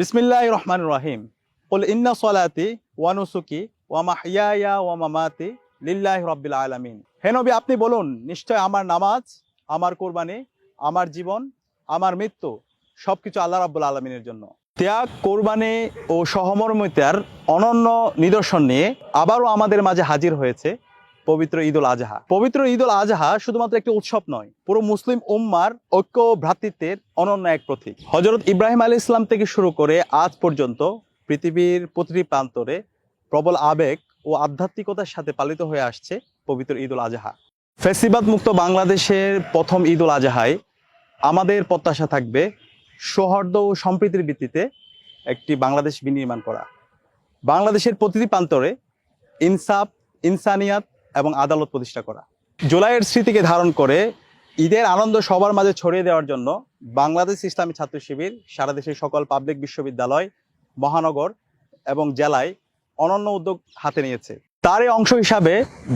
বিসমিল্লাহির রহমানির রহিম। কুল ইন্না সলাতি ওয়া নুসুকি ওয়া মাহইয়ায়া ওয়া মামাতি লিল্লাহি রাব্বিল আলামিন। হে নবী, আপনি বলুন, নিশ্চয় আমার নামাজ, আমার কুরবানি, আমার জীবন, আমার মৃত্যু সবকিছু আল্লাহ রাব্বুল আলামিনের জন্য। ত্যাগ, কোরবানি ও সহমর্মিতার অনন্য নিদর্শন নিয়ে আবারও আমাদের মাঝে হাজির হয়েছে পবিত্র ঈদুল আজহা। পবিত্র ঈদুল আজহা শুধুমাত্র একটি উৎসব নয়, পুরো মুসলিম উম্মার ঐক্য ও ভ্রাতৃত্বের অনন্য এক প্রতীক। হযরত ইব্রাহিম আলাইহিস সালাম থেকে শুরু করে আজ পর্যন্ত পৃথিবীর প্রতিটি প্রান্তরে প্রবল আবেগ ও আধ্যাত্মিকতার সাথে পালিত হয়ে আসছে পবিত্র ঈদুল আজহা। ফ্যাসিবাদ মুক্ত বাংলাদেশের প্রথম ঈদুল আজহায় আমাদের প্রত্যাশা থাকবে সৌহার্দ্য ও সম্প্রীতির ভিত্তিতে একটি বাংলাদেশ বিনির্মাণ করা। বাংলাদেশের প্রতিটি প্রান্তরে ইনসাফ, ইনসানিয়াত এবং আদালত প্রতিষ্ঠা করা। জুলাইয়ের স্মৃতিকে ধারণ করে ঈদের আনন্দ সবার মাঝে ছড়িয়ে দেওয়ার জন্য বাংলাদেশ ইসলামী ছাত্র শিবির সারা দেশের সকল পাবলিক বিশ্ববিদ্যালয়, মহানগর এবং জেলায় অনন্য উদ্যোগ হাতে নিয়েছে। তারই অংশ হিসাবে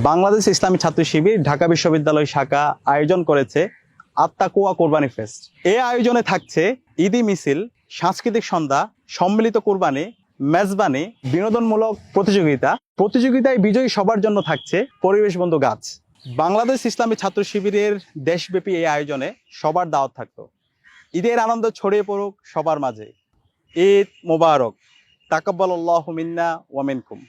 বাংলাদেশ ইসলামী ছাত্র শিবির ঢাকা বিশ্ববিদ্যালয় শাখা আয়োজন করেছে আত্মাকুয়া কোরবানি ফেস্ট। এই আয়োজনে থাকছে ঈদি মিছিল, সাংস্কৃতিক সন্ধ্যা, সম্মিলিত কোরবানি, মেজবানি, বিনোদনমূলক প্রতিযোগিতায় বিজয়ী সবার জন্য থাকছে পরিবেশ বন্ধু গাছ। বাংলাদেশ ইসলামী ছাত্র শিবিরের দেশব্যাপী এই আয়োজনে সবার দাওয়াত থাকতো। ঈদের আনন্দ ছড়িয়ে পড়ুক সবার মাঝে। ঈদ মোবারক। তাকাব্বালাল্লাহু মিন্না ওয়া মিনকুম।